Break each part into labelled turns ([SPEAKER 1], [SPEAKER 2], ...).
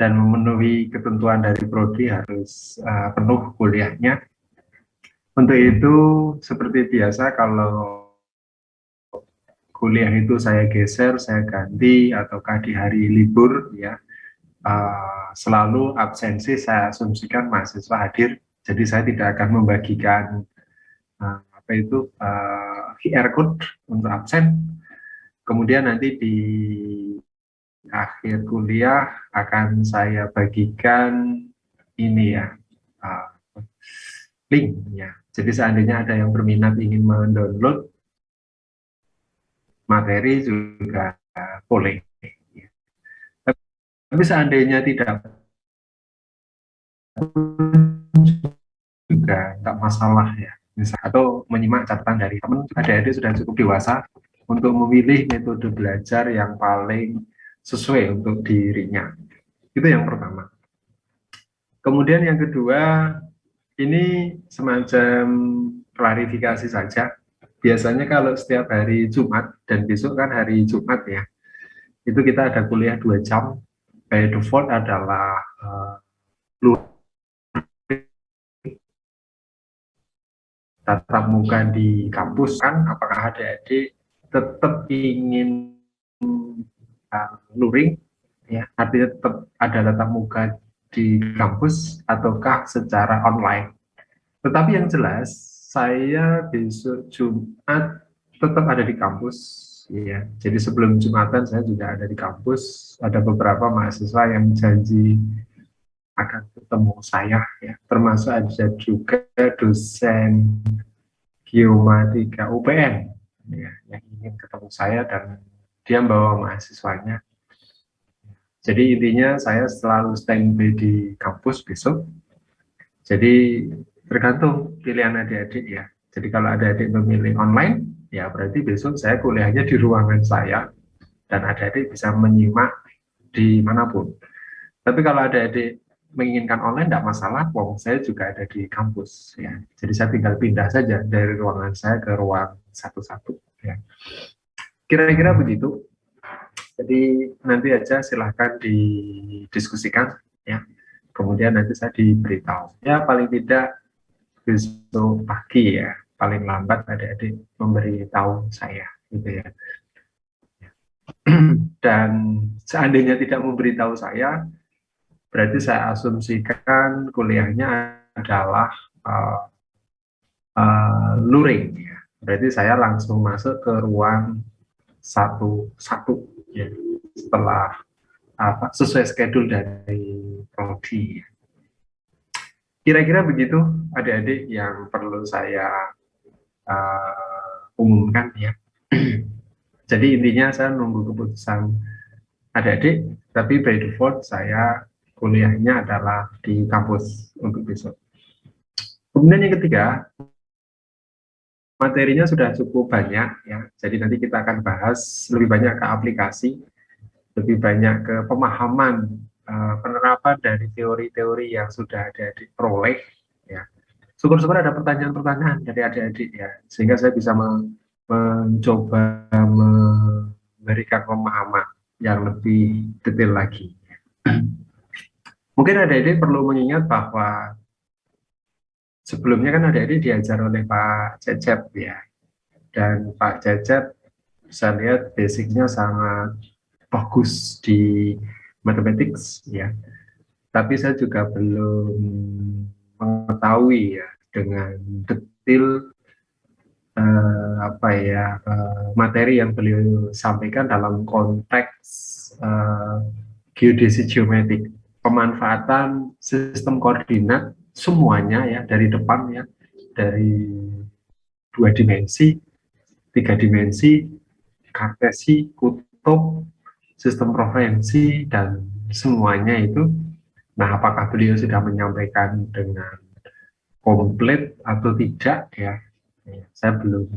[SPEAKER 1] dan memenuhi ketentuan dari prodi harus penuh kuliahnya. Untuk itu seperti biasa kalau kuliah itu saya geser, saya ganti, ataukah di hari libur ya, selalu absensi saya asumsikan mahasiswa hadir. Jadi saya tidak akan membagikan QR code untuk absen. Kemudian nanti di akhir kuliah akan saya bagikan ini ya, link ya. Jadi seandainya ada yang berminat ingin mendownload materi juga boleh. Tapi seandainya tidak juga nggak masalah ya. Atau menyimak catatan dari teman, adik-adik sudah cukup dewasa untuk memilih metode belajar yang paling sesuai untuk dirinya. Itu yang pertama. Kemudian yang kedua, ini semacam klarifikasi saja. Biasanya kalau setiap hari Jumat, dan besok kan hari Jumat ya, itu kita ada kuliah 2 jam. By default adalah tatap muka di kampus kan, apakah adik-adik tetap ingin luring ya, artinya tetap ada tatap muka di kampus ataukah secara online. Tetapi yang jelas saya besok Jumat tetap ada di kampus ya. Jadi sebelum Jumatan saya juga ada di kampus. Ada beberapa mahasiswa yang janji akan ketemu saya ya, termasuk ada juga dosen Geomatika UPN ya, yang ingin ketemu saya dan dia membawa mahasiswanya. Jadi intinya saya selalu standby di kampus besok. Jadi tergantung pilihan adik-adik ya. Jadi kalau adik-adik memilih online, ya berarti besok saya kuliahnya di ruangan saya dan adik-adik bisa menyimak dimanapun. Tapi kalau adik-adik menginginkan online tidak masalah, wong saya juga ada di kampus ya. Jadi saya tinggal pindah saja dari ruangan saya ke ruang satu-satu ya. Kira-kira begitu. Jadi nanti aja silahkan didiskusikan ya. Kemudian nanti saya diberitahu. Ya paling tidak besok pagi ya, paling lambat adik-adik memberitahu saya gitu ya. Dan seandainya tidak memberitahu saya, berarti saya asumsikan kuliahnya adalah luring ya. Berarti saya langsung masuk ke ruang satu-satu ya, setelah sesuai schedule dari prodi. Kira-kira begitu adik-adik yang perlu saya umumkan ya. Jadi intinya saya nunggu keputusan adik-adik, tapi by default saya kuliahnya adalah di kampus untuk besok. Kemudian yang ketiga, materinya sudah cukup banyak ya. Jadi nanti kita akan bahas lebih banyak ke aplikasi, lebih banyak ke pemahaman penerapan dari teori-teori yang sudah adik-adik peroleh ya. Syukur-syukur ada pertanyaan-pertanyaan dari adik-adik ya, sehingga saya bisa mencoba memberikan pemahaman yang lebih detail lagi. Mungkin adik-adik perlu mengingat bahwa sebelumnya kan adik-adik diajar oleh Pak Cecep ya, dan Pak Cecep saya lihat basicnya sangat bagus di mathematics ya, tapi saya juga belum mengetahui ya dengan detail materi yang beliau sampaikan dalam konteks geodesi geometrik, pemanfaatan sistem koordinat semuanya ya, dari depan ya, dari 2 dimensi, 3 dimensi, kartesi, kutub, sistem provinsi, dan semuanya itu. Nah, apakah beliau sudah menyampaikan dengan komplit atau tidak ya, saya belum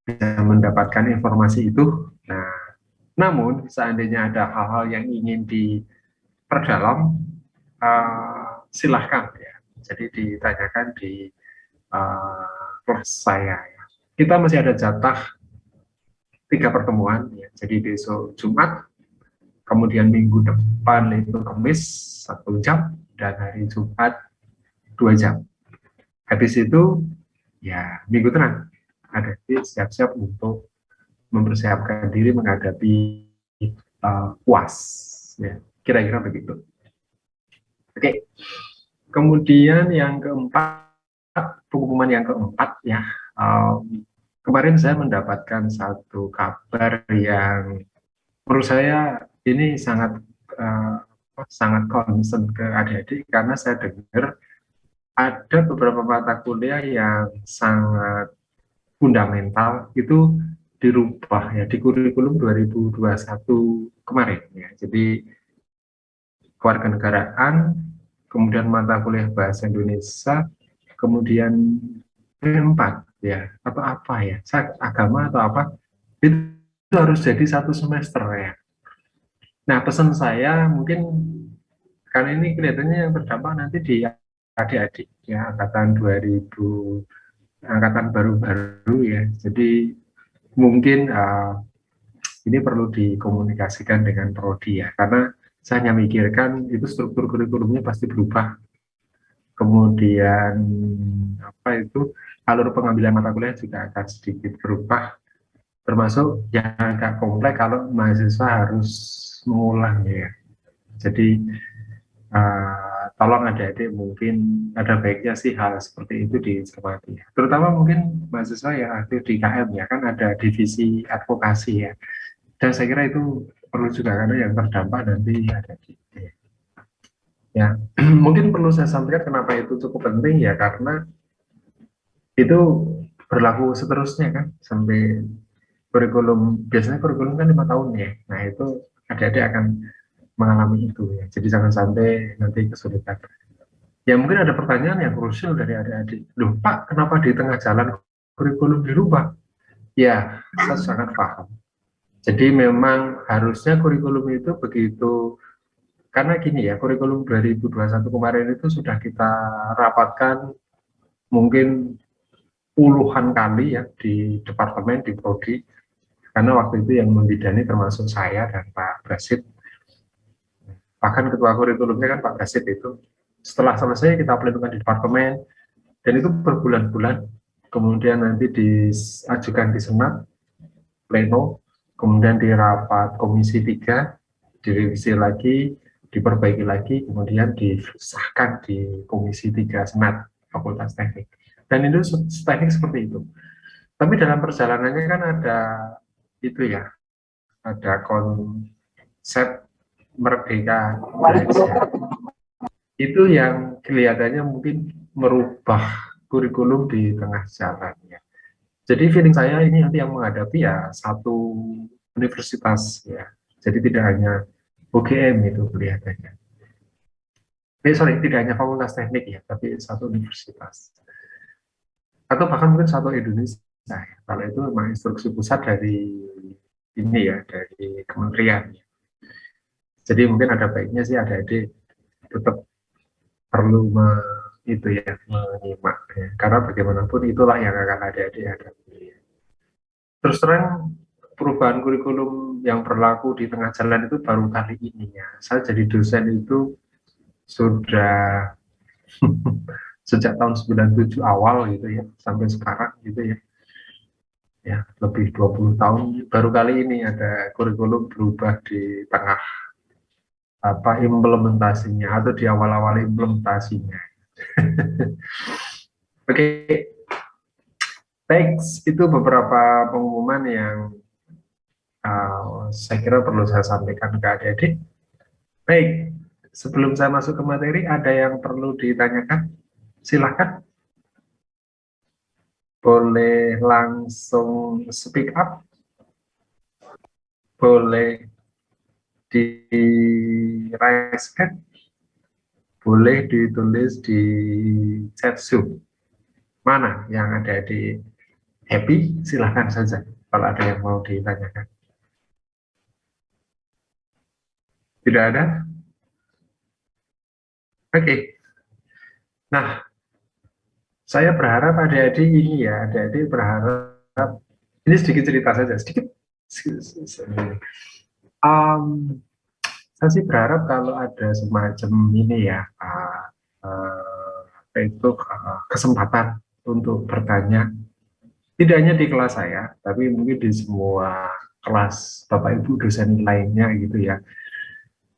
[SPEAKER 1] bisa mendapatkan informasi itu. Nah, namun seandainya ada hal-hal yang ingin diperdalam, silahkan ya. Jadi ditanyakan di kelas saya ya. Kita masih ada jatah 3 pertemuan ya. Jadi besok Jumat kemudian minggu depan itu Kamis 1 jam, dan hari Jumat 2 jam. Habis itu ya minggu tenang, ada siap-siap untuk mempersiapkan diri menghadapi UAS, ya kira-kira begitu. Oke, kemudian yang keempat, pengumuman yang keempat ya, kemarin saya mendapatkan satu kabar yang menurut saya ini sangat sangat concern ke adik-adik, karena saya dengar ada beberapa mata kuliah yang sangat fundamental itu dirubah ya di kurikulum 2021 kemarin ya. Jadi kewarganegaraan, kemudian mata kuliah bahasa Indonesia, kemudian B4 ya atau apa ya, agama atau apa, itu harus jadi 1 semester ya. Nah, pesan saya mungkin karena ini kelihatannya yang terdampak nanti di adik-adik ya angkatan 2000, angkatan baru-baru ya. Jadi mungkin ini perlu dikomunikasikan dengan prodi ya, karena saya hanya mikirkan itu struktur kurikulumnya pasti berubah. Kemudian apa itu, alur pengambilan mata kuliah juga akan sedikit berubah, termasuk yang agak kompleks kalau mahasiswa harus mengulang ya. Jadi tolong adik-adik mungkin ada baiknya sih hal seperti itu dicermati ya. Terutama mungkin mahasiswa yang aktif di KM ya, kan ada divisi advokasi ya. Dan saya kira itu perlu juga, karena yang terdampak nanti adik-adik ya. Mungkin perlu saya sampaikan kenapa itu cukup penting ya, karena itu berlaku seterusnya kan sampai kurikulum, biasanya kurikulum kan 5 tahun ya. Nah itu adik-adik akan mengalami itu ya. Jadi jangan sampai nanti kesulitan. Ya mungkin ada pertanyaan yang krusial dari adik-adik. Loh Pak, kenapa di tengah jalan kurikulum dirubah? Ya, saya sangat paham. Jadi memang harusnya kurikulum itu begitu, karena gini ya, kurikulum 2021 kemarin itu sudah kita rapatkan mungkin puluhan kali ya di departemen, di prodi, karena waktu itu yang membidani termasuk saya dan Pak Brasit. Bahkan ketua kurikulumnya kan Pak Brasit itu. Setelah selesai kita pelindungan di departemen, dan itu berbulan-bulan, kemudian nanti diajukan di Senat, pleno, kemudian di rapat Komisi 3, direvisi lagi, diperbaiki lagi, kemudian disahkan di Komisi 3 Senat, Fakultas Teknik. Dan itu teknik seperti itu. Tapi dalam perjalanannya kan ada itu ya, ada konsep merdeka belajar. Itu yang kelihatannya mungkin merubah kurikulum di tengah jalan ya. Jadi feeling saya ini nanti yang menghadapi ya satu universitas ya. Jadi tidak hanya UGM itu kelihatannya. Sorry, tidak hanya fakultas teknik ya, tapi satu universitas. Atau bahkan mungkin satu Indonesia ya. Kalau itu memang instruksi pusat dari ini ya, dari kementerian. Jadi mungkin ada baiknya sih adik-adik tetap perlu itu ya, menyimak ya. Karena bagaimanapun itulah yang akan adik-adik hadapi. Terus terang, perubahan kurikulum yang berlaku di tengah jalan itu baru kali ini ya. Saya jadi dosen itu sudah sejak tahun 97 awal gitu ya, sampai sekarang gitu ya. Ya, lebih 20 tahun, baru kali ini ada kurikulum berubah di tengah apa implementasinya atau di awal-awal implementasinya. Oke, baik, itu beberapa pengumuman yang saya kira perlu saya sampaikan ke adik-adik. Baik, sebelum saya masuk ke materi, ada yang perlu ditanyakan? Silahkan. Boleh langsung speak up. Boleh di raise hand. Boleh ditulis di chat Zoom. Mana yang ada di happy? Silahkan saja kalau ada yang mau ditanyakan. Tidak ada? Oke. Nah, saya berharap adik-adik ini ya, adik-adik berharap, ini sedikit cerita saja, sedikit. Saya sih berharap kalau ada semacam ini ya, apa itu kesempatan untuk bertanya, tidak hanya di kelas saya, tapi mungkin di semua kelas Bapak Ibu dosen lainnya gitu ya.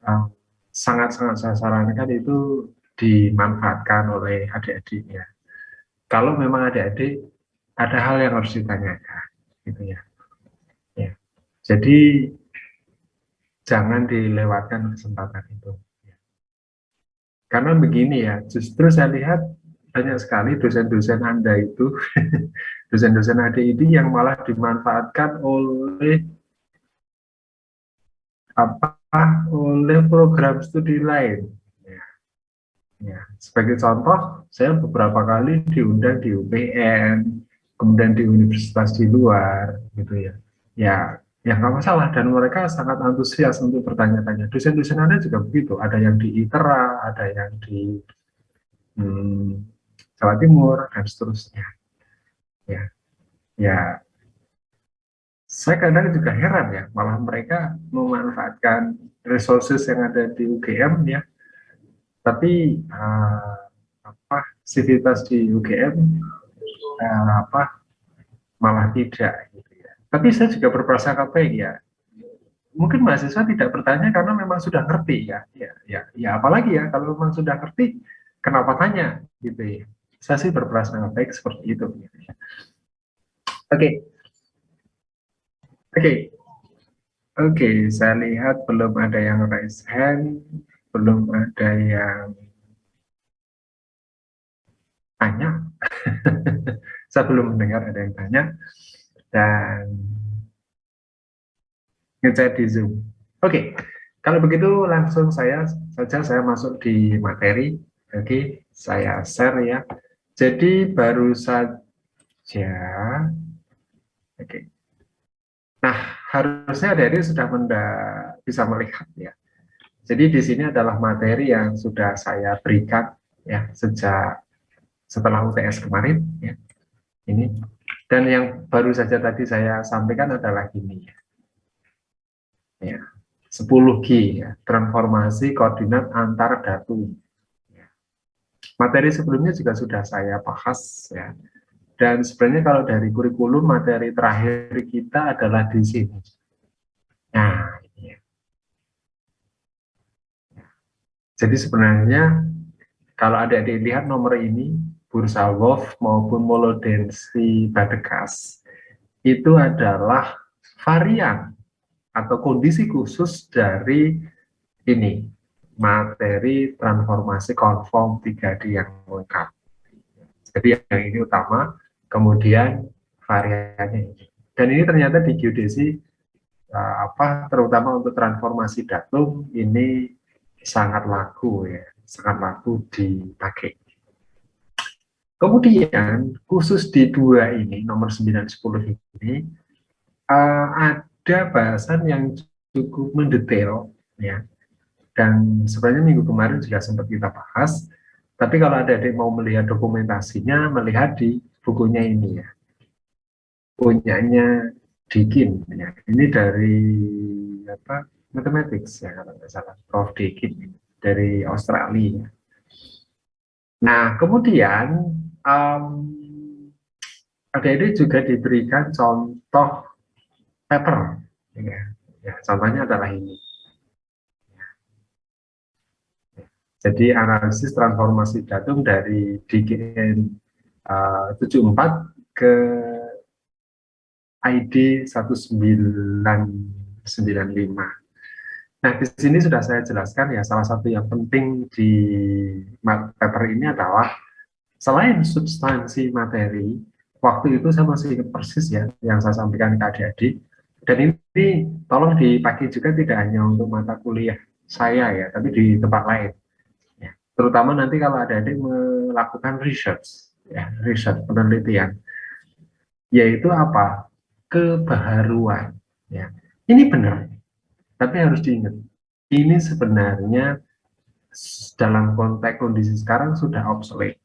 [SPEAKER 1] Eh, Sangat-sangat saya sarankan itu dimanfaatkan oleh adik-adiknya. Kalau memang adik-adik ada hal yang harus ditanyakan, gitu ya. Ya. Jadi jangan dilewatkan kesempatan itu. Karena begini ya, justru saya lihat banyak sekali dosen-dosen Anda itu, dosen-dosen adik ini yang malah dimanfaatkan oleh apa? Oleh program studi lain. Ya, ya. Sebagai contoh, saya beberapa kali diundang di UPN, kemudian di universitas di luar, gitu ya. Ya nggak masalah, dan mereka sangat antusias untuk bertanya-tanya. Dosen-dosen Anda juga begitu, ada yang di ITERA, ada yang di hmm, Jawa Timur dan seterusnya. Ya, ya, saya kadang juga heran ya, malah mereka memanfaatkan resources yang ada di UGM ya, tapi apa civitas di UGM apa malah tidak gitu ya. Tapi saya juga berprasangka baik ya. Mungkin mahasiswa tidak bertanya karena memang sudah ngerti ya. Ya, apalagi ya kalau memang sudah ngerti, kenapa tanya gitu ya. Saya sih berprasangka baik seperti itu. Gitu ya. Oke, oke. Oke, saya lihat belum ada yang raise hand, belum ada yang tanya. Saya belum mendengar ada yang tanya dan ngechat di Zoom. Oke, kalau begitu langsung saya masuk di materi. Oke, saya share ya. Jadi baru saja, oke. Nah, harusnya adik-adik sudah bisa melihat ya. Jadi di sini adalah materi yang sudah saya berikan ya sejak setelah UTS kemarin ya. Ini dan yang baru saja tadi saya sampaikan adalah ini ya. 10G ya, transformasi koordinat antar datum. Ya. Materi sebelumnya juga sudah saya bahas ya. Dan sebenarnya kalau dari kurikulum materi terakhir kita adalah di sini. Nah, ini ya. Jadi sebenarnya kalau adik-adik lihat nomor ini, bursa Wolf maupun Molodensi Badegas, itu adalah varian atau kondisi khusus dari ini, materi transformasi konform 3D yang lengkap. Jadi yang ini utama, kemudian variannya ini. Dan ini ternyata di geodesi terutama untuk transformasi datum ini sangat laku ya, sangat laku dipakai. Kemudian khusus di dua ini nomor 9 10 ini ada bahasan yang cukup mendetail ya. Dan sebenarnya minggu kemarin juga sempat kita bahas, tapi kalau ada adik mau melihat dokumentasinya, melihat di bukunya ini ya, punyanya Dikin ya. Ini dari apa mathematics ya kalau nggak salah, Prof. Dikin dari Australia. Nah kemudian um, adik-adik juga diberikan contoh paper ya. Ya, contohnya adalah ini. Jadi analisis transformasi datum dari DGN 74 ke ID 1995. Nah, di sini sudah saya jelaskan ya, salah satu yang penting di paper ini adalah selain substansi materi, waktu itu saya masih ingat persis ya, yang saya sampaikan ke adik-adik, dan ini tolong dipakai juga tidak hanya untuk mata kuliah saya ya, tapi di tempat lain. Ya. Terutama nanti kalau adik-adik melakukan research, ya, research penelitian, yaitu apa? Kebaharuan. Ya. Ini benar, tapi harus diingat, ini sebenarnya dalam konteks kondisi sekarang sudah obsolete.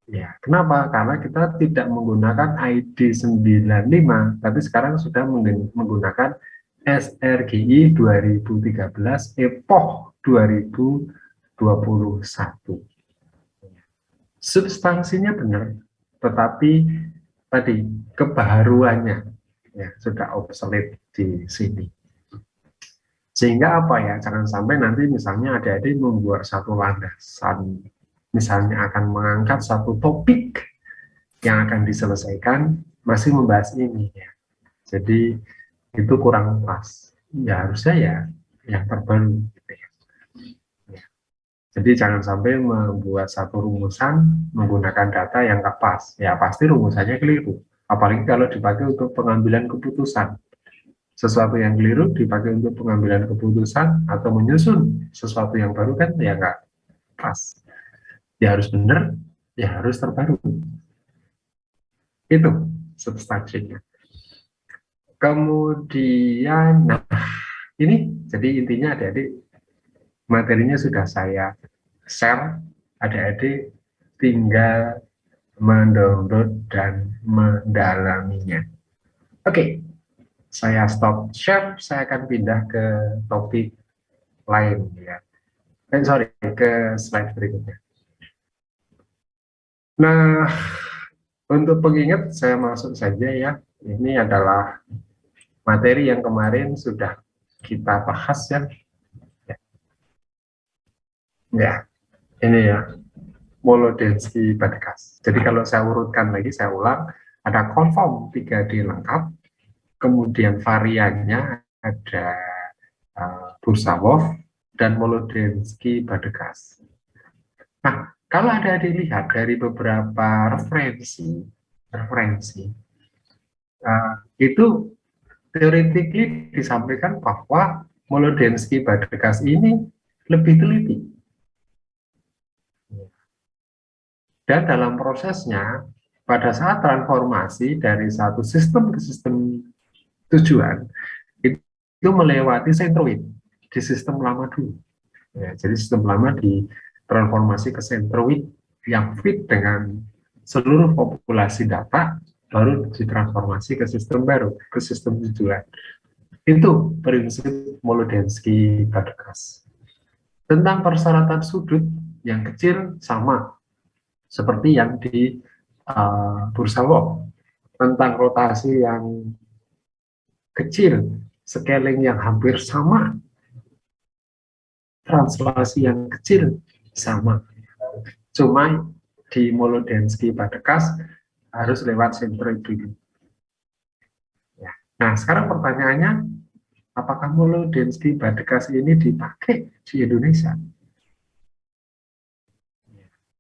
[SPEAKER 1] Ya, kenapa? Karena kita tidak menggunakan ID 95, tapi sekarang sudah menggunakan SRGI 2013 EPOH 2021. Substansinya benar, tetapi tadi kebaharuannya ya sudah obsolete di sini. Sehingga apa ya, jangan sampai nanti misalnya adik-adik membuat satu landasan, misalnya akan mengangkat satu topik yang akan diselesaikan, masih membahas ini ya. Jadi itu kurang pas. Ya harusnya ya yang terbaru. Gitu ya. Jadi jangan sampai membuat satu rumusan menggunakan data yang nggak pas. Ya pasti rumusannya keliru. Apalagi kalau dipakai untuk pengambilan keputusan. Sesuatu yang keliru dipakai untuk pengambilan keputusan atau menyusun sesuatu yang baru kan ya nggak pas. Ya harus benar, ya harus terbaru. Itu substansinya. Kemudian, nah ini jadi intinya adik-adik materinya sudah saya share, adik-adik tinggal mendownload dan mendalaminya. Oke, saya stop share, saya akan pindah ke topik lain ya. Sorry, ke slide berikutnya. Nah, untuk pengingat saya masuk saja ya. Ini adalah materi yang kemarin sudah kita bahas ya. Ya, ini ya. Molodensky Badkas. Jadi kalau saya urutkan lagi, saya ulang, ada konform 3D lengkap, kemudian variannya ada Bursawov dan Molodensky Badkas. Nah, kalau ada dilihat dari beberapa referensi itu teoretically disampaikan bahwa Molodensky Badkas ini lebih teliti. Dan dalam prosesnya, pada saat transformasi dari satu sistem ke sistem tujuan, itu melewati sentroid di sistem lama dulu. Ya, jadi sistem lama ditransformasi ke sentroid yang fit dengan seluruh populasi data, baru ditransformasi ke sistem baru, ke sistem tujuan. Itu prinsip Molodensky Badkas. Tentang persyaratan sudut yang kecil sama seperti yang di Bursawov, tentang rotasi yang kecil, scaling yang hampir sama, translasi yang kecil sama. Cuma di Molodensky Badkas harus lewat sentroid dulu. Ya. Nah, sekarang pertanyaannya, apakah Molodensky Badkas ini dipakai di Indonesia?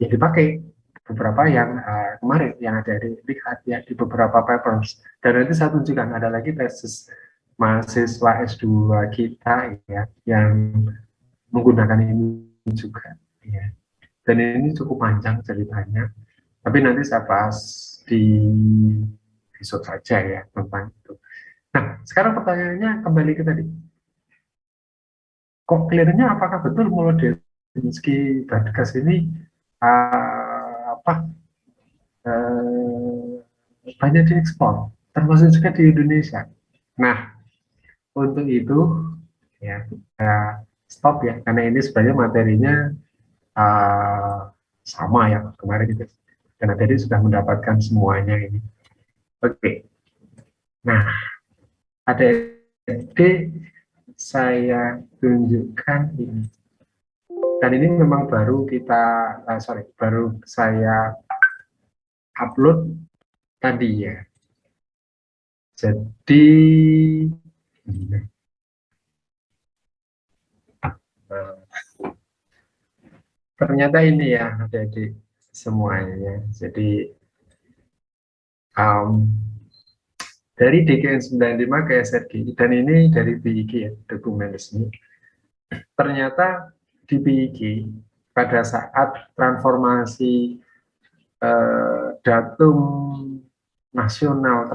[SPEAKER 1] Ya dipakai. Beberapa yang kemarin yang ada dilihat ya di beberapa papers, dan nanti saya tunjukkan ada lagi tesis mahasiswa S2 kita ya yang menggunakan ini juga ya. Dan ini cukup panjang ceritanya, tapi nanti saya bahas di besok saja ya tentang itu. Nah, sekarang pertanyaannya kembali ke tadi, kok clearnya apakah betul Molodensky Badkas ini apa banyak diekspor, termasuk juga di Indonesia. Nah, untuk itu ya stop ya, karena ini sebenarnya materinya sama ya kemarin itu, karena tadi sudah mendapatkan semuanya ini. Oke, nah ada saya tunjukkan ini, dan ini memang baru kita baru saya upload tadi ya. Jadi ternyata ini ya adik-adik semuanya. Jadi dari DKN 95 ke SRG, dan ini dari BIG ya, dokumen resmi. Ternyata di BIG pada saat transformasi datum nasional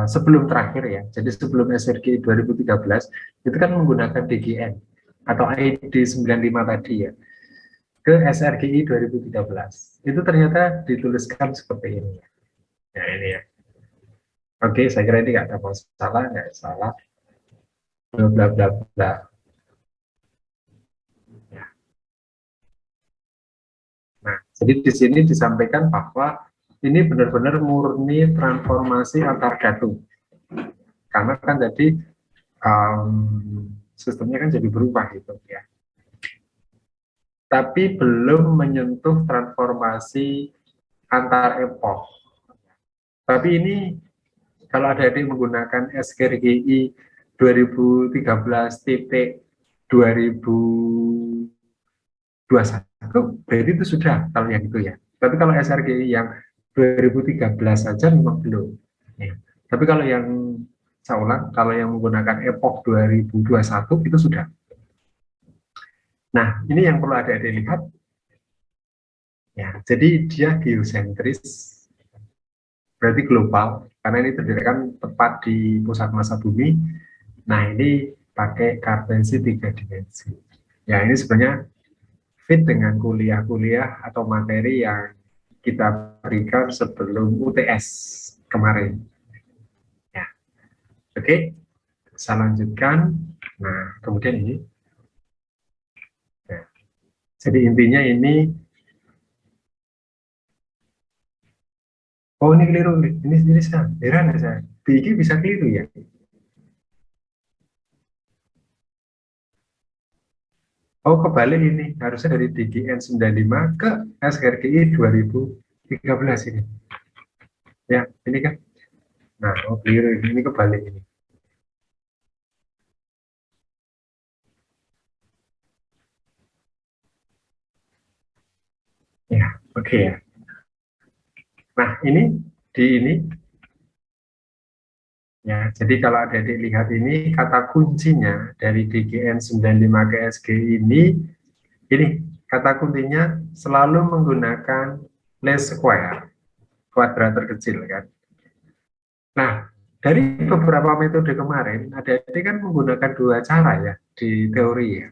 [SPEAKER 1] sebelum terakhir ya, jadi sebelum SRG 2013 itu kan menggunakan DGN atau ID 95 tadi ya, ke SRGI 2013 itu ternyata dituliskan seperti ini ya, ini ya. Oke, saya kira ini nggak ada masalah, nggak salah, bla bla bla bla. Ya. Nah, jadi di sini disampaikan bahwa ini benar-benar murni transformasi antar datu. Karena kan jadi sistemnya kan jadi berubah gitu ya. Tapi belum menyentuh transformasi antar epoch. Tapi ini kalau adik-adik menggunakan SKRGI 2013-2021, berarti itu sudah kalau yang itu ya. Tapi kalau SRGI yang 2013 saja memang belum. Ya. Tapi kalau yang saya ulang, kalau yang menggunakan epoch 2021 itu sudah. Nah, ini yang perlu adik-adik lihat. Ya, jadi dia geosentris, berarti global, karena ini terdirikan tepat di pusat massa bumi. Nah, ini pakai kartensi 3 dimensi. Ya, ini sebenarnya fit dengan kuliah-kuliah atau materi yang kita berikan sebelum UTS kemarin. Ya, oke, saya lanjutkan. Nah, kemudian ini. Nah, jadi intinya ini, oh ini keliru, ini saya heran ya saya. Ini bisa keliru ya. Oh kebalik ini, harusnya dari DGN 95 ke SRGI 2013 ini. Ya, ini kan. Nah, oh keliru ini kebalik ini. Ya, oke ya. Nah, ini di ini ya. Jadi kalau ada dilihat ini kata kuncinya dari DGN 95 ke SG ini kata kuncinya selalu menggunakan least square, kuadrat terkecil kan. Nah, dari beberapa metode kemarin, ada kan menggunakan dua cara ya di teori ya.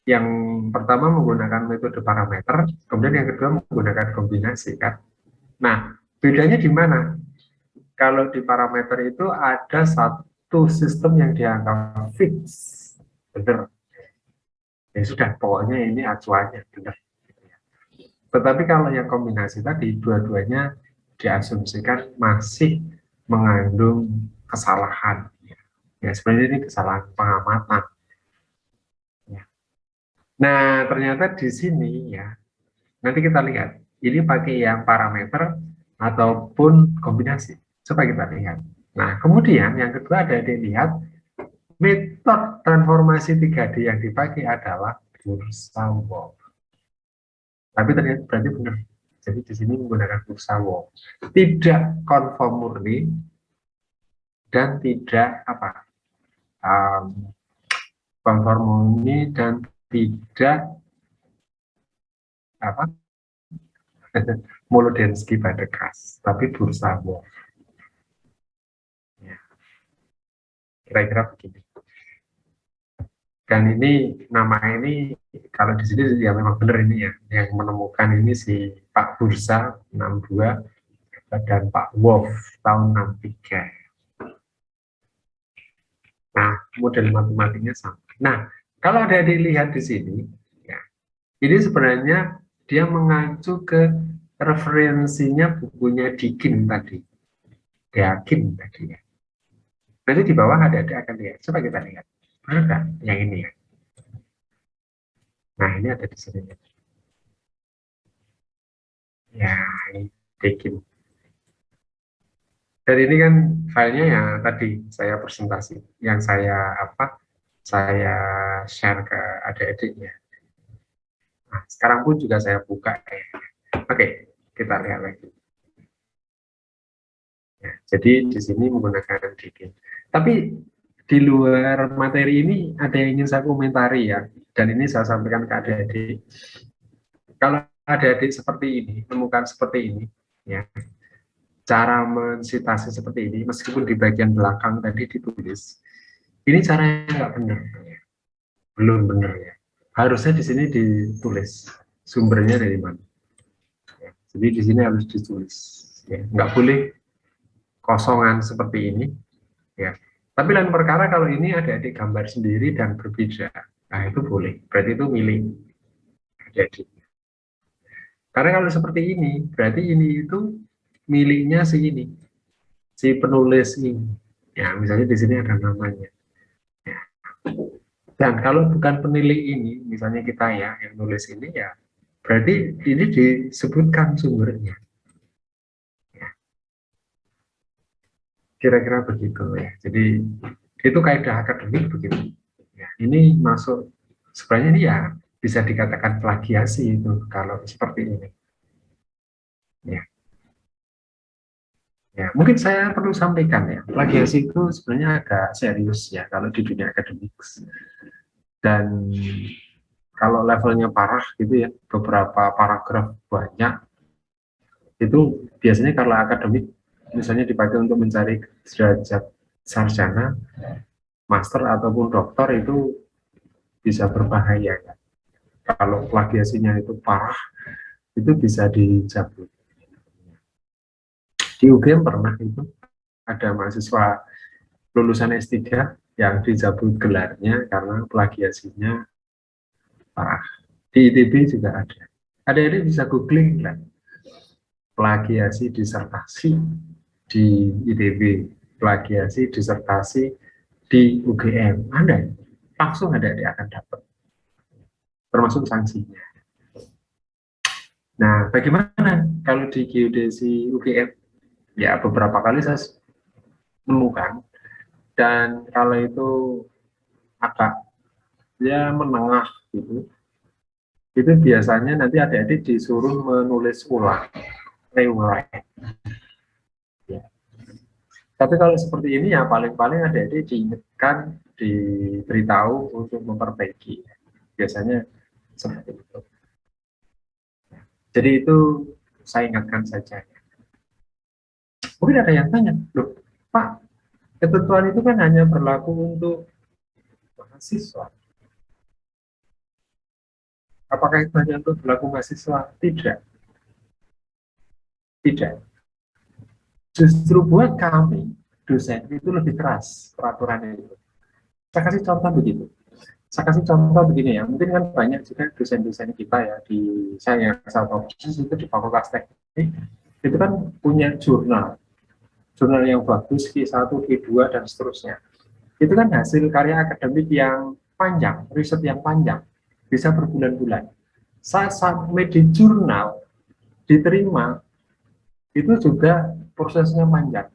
[SPEAKER 1] Yang pertama menggunakan metode parameter, kemudian yang kedua menggunakan kombinasi kan. Nah, bedanya di mana? Kalau di parameter itu ada satu sistem yang dianggap fix, benar. Ya sudah, pokoknya ini acuannya benar. Tetapi kalau yang kombinasi tadi, dua-duanya diasumsikan masih mengandung kesalahan. Ya, sebenarnya ini kesalahan pengamatan. Ya. Nah, ternyata di sini ya, nanti kita lihat, ini pakai yang parameter ataupun kombinasi. Coba kita lihat. Nah, kemudian yang kedua ada dilihat, metode transformasi 3D yang dipakai adalah bursa Wolf. Tapi ternyata berarti benar. Jadi di sini menggunakan bursa Wolf. Tidak konform murni dan tidak apa konform murni dan tidak apa Molodensky pada kas, tapi bursa Wolf. Ya, kira-kira begini. Dan ini nama ini kalau di sini ya memang benar ini ya, yang menemukan ini si Pak Bursa 62 dan Pak Wolf tahun 63. Nah, model matematiknya sama. Nah, kalau ada dilihat di sini, ya, ini sebenarnya dia mengacu ke referensinya bukunya Dikin tadi, Diakin tadi ya. Nanti di bawah ada akan lihat. Coba kita lihat. Benar nggak yang ini ya? Nah, ini ada di sini. Ya, ini Dikin. Dan ini kan filenya ya tadi saya presentasi, yang saya saya share ke adik-adiknya. Nah, sekarang pun juga saya buka ya. Oke, kita lihat lagi. Ya, jadi di sini menggunakan Dikin. Tapi di luar materi ini ada yang ingin saya komentari ya, dan ini saya sampaikan ke adik-adik. Kalau adik-adik seperti ini, temukan seperti ini, ya, cara mensitasi seperti ini, meskipun di bagian belakang tadi ditulis, ini caranya nggak benar, ya. Belum benar ya. Harusnya di sini ditulis sumbernya dari mana. Ya. Jadi di sini harus ditulis, ya. Nggak boleh kosongan seperti ini, ya. Tapi lain perkara kalau ini adik-adik gambar sendiri dan berbeda, nah itu boleh, berarti itu milih adik-adik. Karena kalau seperti ini, berarti ini itu miliknya si ini, si penulis ini. Ya, misalnya di sini ada namanya. Ya. Dan kalau bukan penilik ini, misalnya kita ya yang nulis ini ya, berarti ini disebutkan sumbernya. Ya, kira-kira begitu ya. Jadi itu kaidah akademik begitu. Ya, ini masuk sebenarnya ini ya bisa dikatakan plagiasi itu kalau seperti ini. Ya. Ya, mungkin saya perlu sampaikan ya, plagiasi itu sebenarnya agak serius ya kalau di dunia akademik. Dan kalau levelnya parah gitu ya, beberapa paragraf banyak, itu biasanya kalau akademik misalnya dipakai untuk mencari derajat sarjana, master ataupun doktor itu bisa berbahaya ya. Kalau plagiasinya itu parah, itu bisa dicabut. Di UGM pernah itu ada mahasiswa lulusan S3 yang dicabut gelarnya karena plagiasinya parah. Di ITB juga ada. Ada bisa googling lah, plagiasi disertasi di ITB, plagiasi disertasi di UGM. Ada, langsung ada akan dapat, termasuk sanksinya. Nah, bagaimana kalau di geodesi UGM? Ya, beberapa kali saya menemukan, dan kalau itu agak ya menengah gitu, itu biasanya nanti adik-adik disuruh menulis ulang, rewrite. Ya. Tapi kalau seperti ini ya paling-paling adik-adik diingatkan, diberitahu untuk memperbaiki. Biasanya seperti itu. Jadi itu saya ingatkan saja. Mungkin ada yang tanya, loh Pak, ketentuan itu kan hanya berlaku untuk mahasiswa. Apakah itu hanya untuk berlaku mahasiswa? Tidak. Tidak. Justru buat kami, dosen, itu lebih keras peraturannya itu. Saya kasih contoh begitu. Saya kasih contoh begini ya, mungkin kan banyak juga dosen-dosen kita ya, di saya tahu itu di Fakultas Teknik, itu kan punya jurnal yang bagus, Q1, Q2, dan seterusnya. Itu kan hasil karya akademik yang panjang, riset yang panjang, bisa berbulan-bulan. Saat sampai di jurnal, diterima, itu juga prosesnya panjang.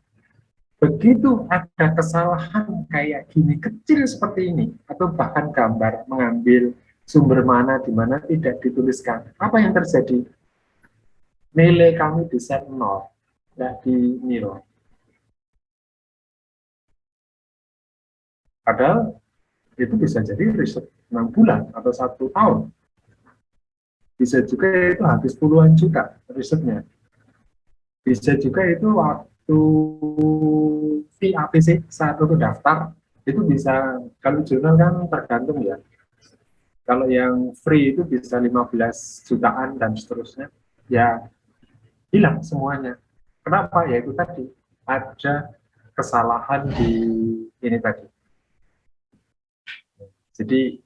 [SPEAKER 1] Begitu ada kesalahan kayak gini, kecil seperti ini, atau bahkan gambar mengambil sumber mana di mana tidak dituliskan, apa yang terjadi? Nilai kami di set 0, nggak dinilai. Padahal itu bisa jadi riset 6 bulan atau 1 tahun. Bisa juga itu habis puluhan juta risetnya. Bisa juga itu waktu VAPC saat itu daftar, itu bisa, kalau jurnal kan tergantung ya. Kalau yang free itu bisa 15 jutaan dan seterusnya. Ya hilang semuanya. Kenapa? Ya itu tadi, ada kesalahan di ini tadi. Jadi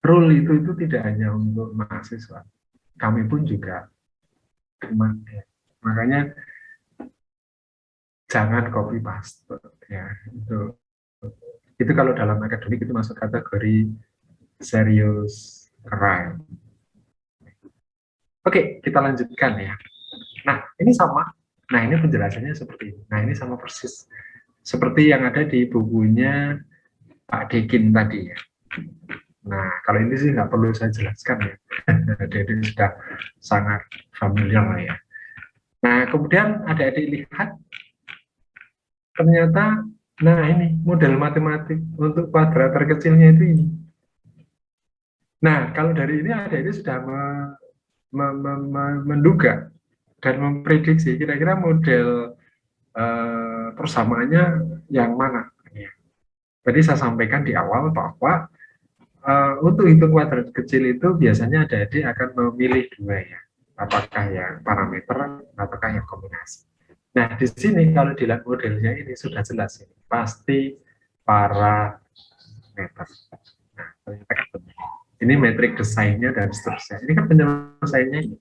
[SPEAKER 1] rule itu tidak hanya untuk mahasiswa. Kami pun juga kena, ya. Makanya jangan copy paste ya. Itu kalau dalam akademik itu masuk kategori serius crime. Oke, kita lanjutkan ya. Nah, ini sama. Nah, ini penjelasannya seperti ini. Nah, ini sama persis seperti yang ada di bukunya Pak Dekin tadi ya. Nah, kalau ini sih nggak perlu saya jelaskan ya. Jadi sudah sangat familiar ya. Nah, kemudian adik-adik lihat, ternyata, nah ini model matematik untuk kuadrat terkecilnya itu ini. Nah, kalau dari ini adik-adik sudah menduga dan memprediksi kira-kira model persamaannya yang mana. Jadi saya sampaikan di awal bahwa untuk hitung kuadrat kecil itu biasanya adik-adik akan memilih dua ya, apakah yang parameter ataukah yang kombinasi. Nah, di sini kalau dilihat modelnya ini sudah jelas ini, pasti parameter. Nah, ternyata kan benar. Ini metrik desainnya dan seterusnya. Ini kan penyelesaiannya.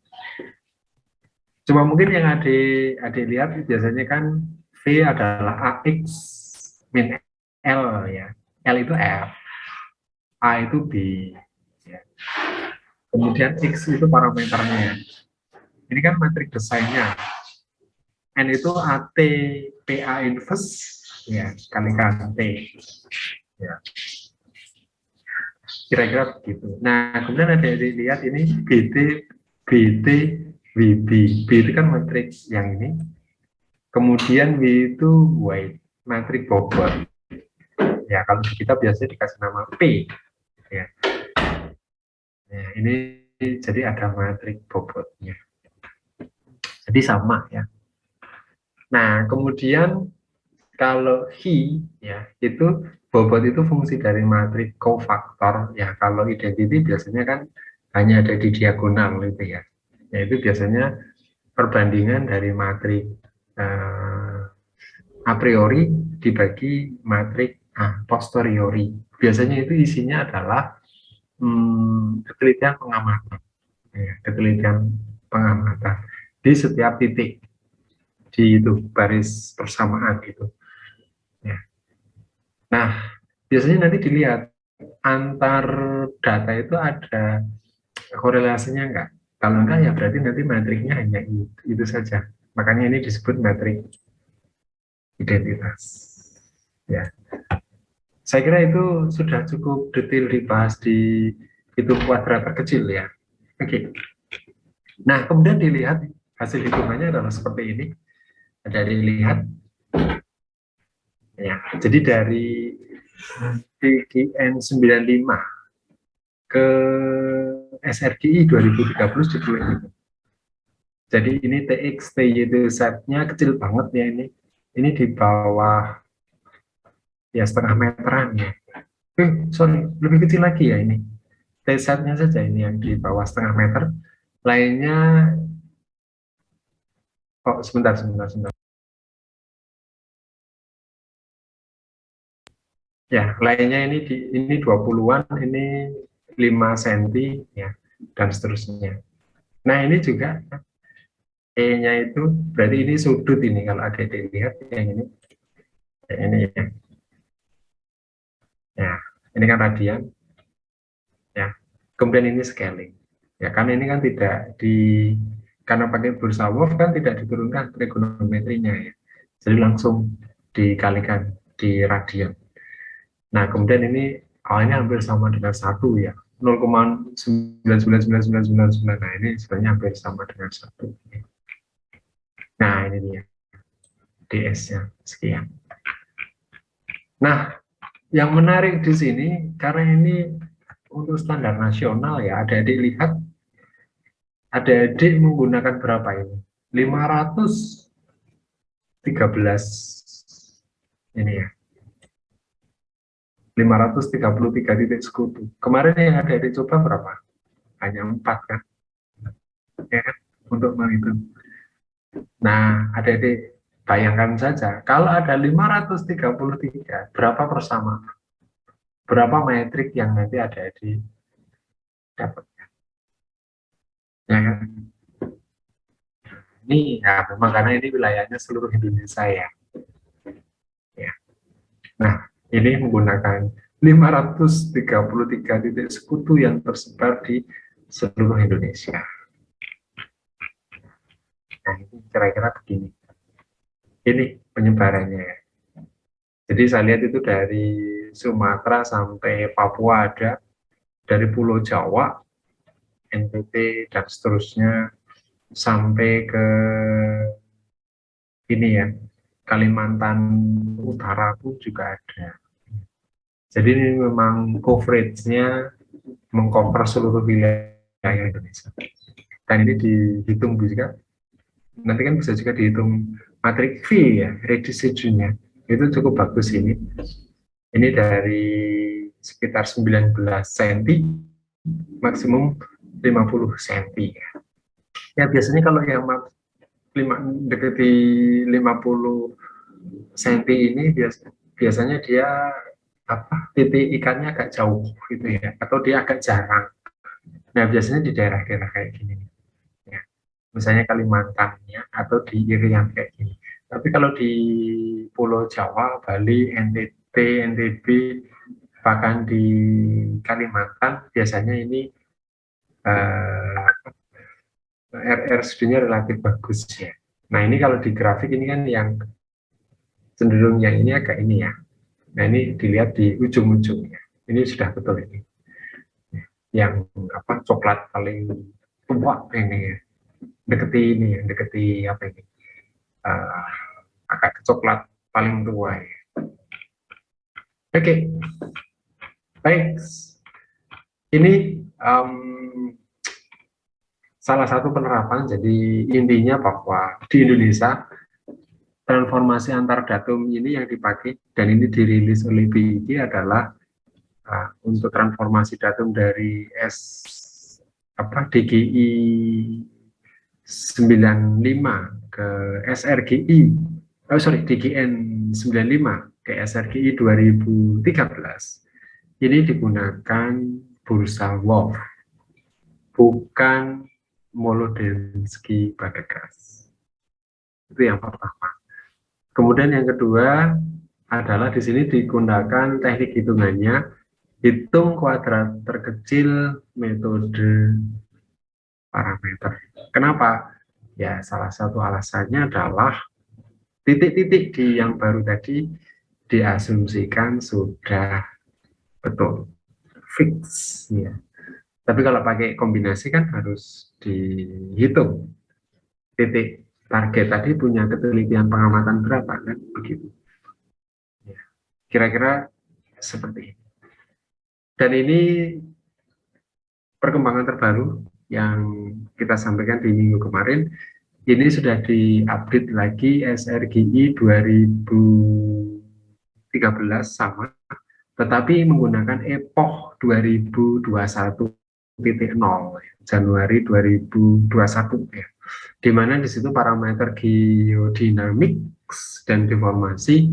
[SPEAKER 1] Cuma mungkin yang adik lihat biasanya kan V adalah AX min L ya. L itu F, A itu B. Ya. Kemudian X itu parameternya. Ini kan metrik desainnya. N itu AT PA inverse ya kalikan T. Ya. Kira-kira begitu. Nah, kemudian ada yang dilihat ini BT, BT, WB. B itu kan matrik yang ini. Kemudian W itu white, matrik bobot. Ya, kalau kita biasanya dikasih nama P. Ya. Nah, ini jadi ada matrik bobotnya. Jadi sama ya. Nah, kemudian kalau Hi ya itu bobot itu fungsi dari matrik kofaktor ya. Kalau identity biasanya kan hanya ada di diagonal gitu ya. Yaitu biasanya perbandingan dari matrik a priori dibagi matrik posteriori. Biasanya itu isinya adalah penelitian pengamatan, ya, penelitian pengamatan di setiap titik di itu baris persamaan gitu. Ya. Nah, biasanya nanti dilihat antar data itu ada korelasinya enggak. Kalau enggak ya berarti nanti matriknya hanya itu saja. Makanya ini disebut matrik identitas. Ya, saya kira itu sudah cukup detail dibahas di hitung kuadrat terkecil ya. Oke. Nah, kemudian dilihat hasil hitungannya adalah seperti ini. Ada dilihat ya. Jadi dari PGN 95 ke SRGI 2030 seperti ini. Jadi ini TX, TY itu setnya kecil banget ya ini. Ini di bawah ya setengah meteran ya. Sorry, lebih kecil lagi ya ini. T-setnya saja ini yang di bawah setengah meter. Lainnya, oh sebentar. Ya, lainnya ini 20-an, ini 5 cm ya, dan seterusnya. Nah, ini juga E-nya itu berarti ini sudut ini kalau ada dilihat yang ini ya. Ya, ini kan radian ya. Kemudian ini scaling. Ya, karena ini kan tidak karena pakai bursa Wolf kan tidak diturunkan trigonometrinya ya. Jadi langsung dikalikan di radian. Nah, kemudian ini awalnya hampir sama dengan 1 ya. 0,999999. Nah, ini sebenarnya hampir sama dengan 1. Nah, ini dia. DS-nya sekian. Nah, yang menarik di sini karena ini untuk standar nasional ya, adik-adik lihat adik-adik menggunakan berapa ini? 513 ini ya. 533 titik sekutu. Kemarin yang adik-adik coba berapa? Hanya 4 kan? Ya, untuk menghitung. Nah, adik-adik bayangkan saja, kalau ada 533, berapa persamaan? Berapa metrik yang nanti adik-adik dapat? Ya kan? Ini ya memang karena ini wilayahnya seluruh Indonesia ya. Ya. Nah, ini menggunakan 533 titik sekutu yang tersebar di seluruh Indonesia. Nah, ini kira-kira begini. Ini penyebarannya ya. Jadi saya lihat itu dari Sumatera sampai Papua ada, dari Pulau Jawa, NTT, dan seterusnya, sampai ke ini ya, Kalimantan Utara pun juga ada. Jadi ini memang coverage-nya mengcover seluruh wilayah Indonesia. Dan ini dihitung juga, nanti kan bisa juga dihitung matrik V ya, radius-nya. Itu cukup bagus ini. Ini dari sekitar 19 cm, maksimum 50 cm ya. Ya biasanya kalau yang deketi 50 cm ini biasanya dia titik ikannya agak jauh gitu ya, atau dia agak jarang. Nah biasanya di daerah-daerah kayak gini ya, misalnya Kalimantannya atau di Irian kayak gini. Tapi kalau di Pulau Jawa, Bali, NTT, NTB, bahkan di Kalimantan biasanya ini RR-nya relatif bagus ya. Nah ini kalau di grafik ini kan yang cenderung yang ini agak ini ya. Nah ini dilihat di ujung-ujungnya. Ini sudah betul ini. Yang coklat paling tua ini ya. Deketi ini ya, deketi apa ini? Uh, agak coklat paling tua ya. Oke, baik. Ini salah satu penerapan. Jadi intinya bahwa di Indonesia transformasi antar datum ini yang dipakai dan ini dirilis oleh BIG adalah untuk transformasi datum dari DGI 95 ke SRGI, DGN 95 ke SRGI 2013. Ini digunakan bursa WOF, bukan Molodensky Badegas. Itu yang pertama. Kemudian yang kedua adalah di sini digunakan teknik hitungannya, hitung kuadrat terkecil metode parameter. Kenapa? Ya salah satu alasannya adalah titik-titik di yang baru tadi diasumsikan sudah betul, fix ya. Tapi kalau pakai kombinasi kan harus dihitung titik target tadi punya ketelitian pengamatan berapa kan begitu. Ya, kira-kira seperti ini. Dan ini perkembangan terbaru yang kita sampaikan di minggu kemarin. Ini sudah diupdate lagi SRGI 2013 sama, tetapi menggunakan epoch 2021.0 Januari 2021 ya. Di mana di situ parameter geodinamik dan deformasi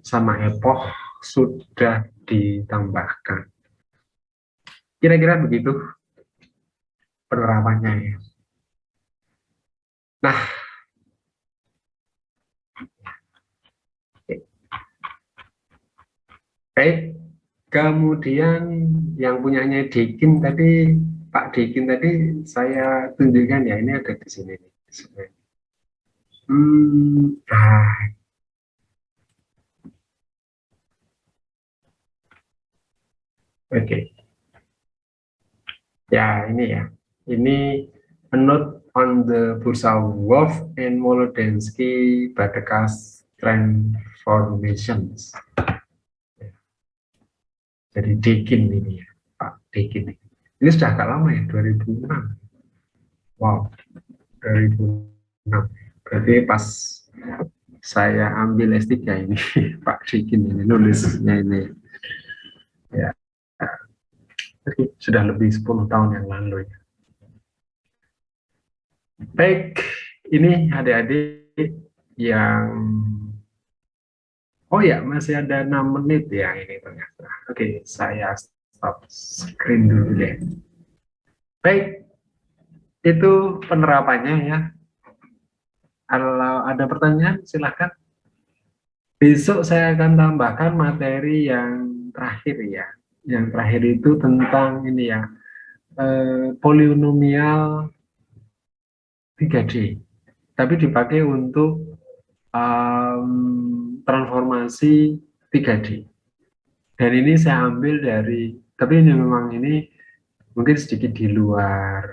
[SPEAKER 1] sama epoch sudah ditambahkan. Kira-kira begitu penerapannya ya. Nah, baik. Kemudian yang punyanya Dekin tadi, Pak Dekin tadi saya tunjukkan ya, ini ada di sini nih. Oke. Ya, ini ya. Ini a note on the Bursa WOF and Molodensky Badegas transformations. Jadi Dekin ini ya, Pak Dekin. Ini sudah agak lama ya, 2006. Wow, 2006. Berarti pas saya ambil S3 ini, Pak Dekin ini nulisnya ini. Ya, sudah lebih 10 tahun yang lalu ya. Baik, ini adik-adik yang oh ya, masih ada 6 menit ya ini ternyata. Oke, saya stop screen dulu deh. Baik, itu penerapannya ya. Kalau ada pertanyaan silahkan. Besok saya akan tambahkan materi yang terakhir ya. Yang terakhir itu tentang ini ya, polinomial 3D. Tapi dipakai untuk transformasi 3D. Dan ini saya ambil dari, tapi ini memang ini mungkin sedikit di luar,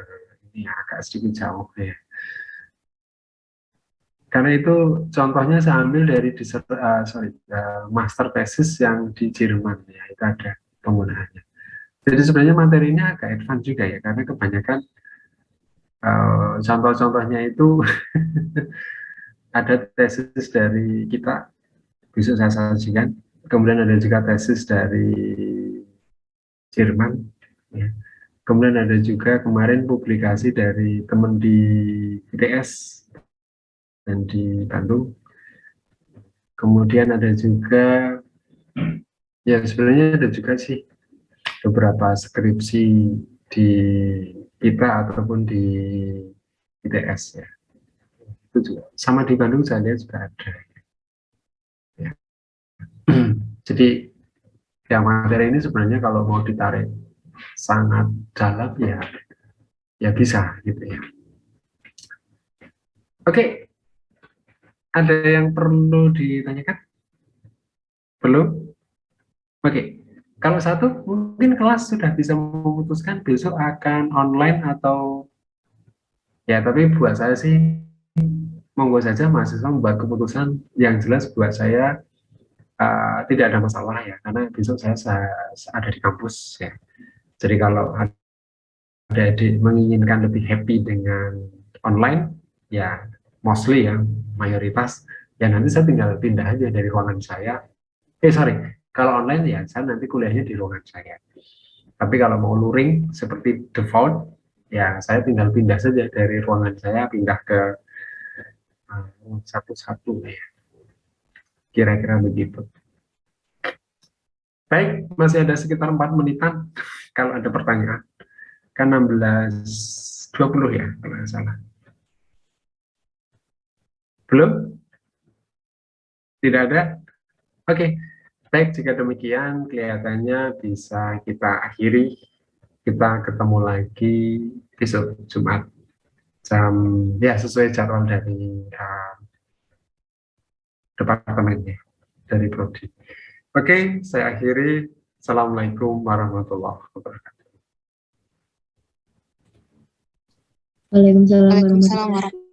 [SPEAKER 1] ini agak sedikit jauh ya. Karena itu contohnya saya ambil dari master thesis yang di Jerman ya, itu ada penggunaannya. Jadi sebenarnya materinya agak advance juga ya, karena kebanyakan contoh-contohnya itu ada tesis dari kita, besok saya sajikan. Kemudian ada juga tesis dari Jerman. Ya. Kemudian ada juga kemarin publikasi dari teman di ITS dan di Bandung. Kemudian ada juga, ya sebenarnya ada juga sih beberapa skripsi di kita ataupun di ITS ya. Itu juga sama di Bandung saya lihat juga ada. Ya. Jadi ya materi ini sebenarnya kalau mau ditarik sangat dalam ya ya bisa gitu ya. Oke, ada yang perlu ditanyakan? Belum? Oke. Kalau satu mungkin kelas sudah bisa memutuskan besok akan online atau ya, tapi buat saya sih monggo saja mahasiswa membuat keputusan yang jelas buat saya tidak ada masalah ya, karena besok saya ada di kampus ya. Jadi kalau ada adik menginginkan lebih happy dengan online, ya mostly ya, mayoritas, ya nanti saya tinggal pindah aja dari ruangan saya. Sorry, kalau online ya saya nanti kuliahnya di ruangan saya. Tapi kalau mau luring seperti default, ya saya tinggal pindah saja dari ruangan saya, pindah ke satu-satu ya. Kira-kira begitu. Baik, masih ada sekitar 4 menitan kalau ada pertanyaan. Kan 16.20 ya, kalau nggak salah. Belum? Tidak ada? Oke, baik, jika demikian kelihatannya bisa kita akhiri. Kita ketemu lagi besok Jumat jam ya sesuai jadwal dari departemennya, dari prodi. Oke, saya akhiri. Assalamualaikum warahmatullahi wabarakatuh.
[SPEAKER 2] Waalaikumsalam warahmatullahi
[SPEAKER 3] Waalaikumsalam
[SPEAKER 2] wabarakatuh.
[SPEAKER 3] warahmatullahi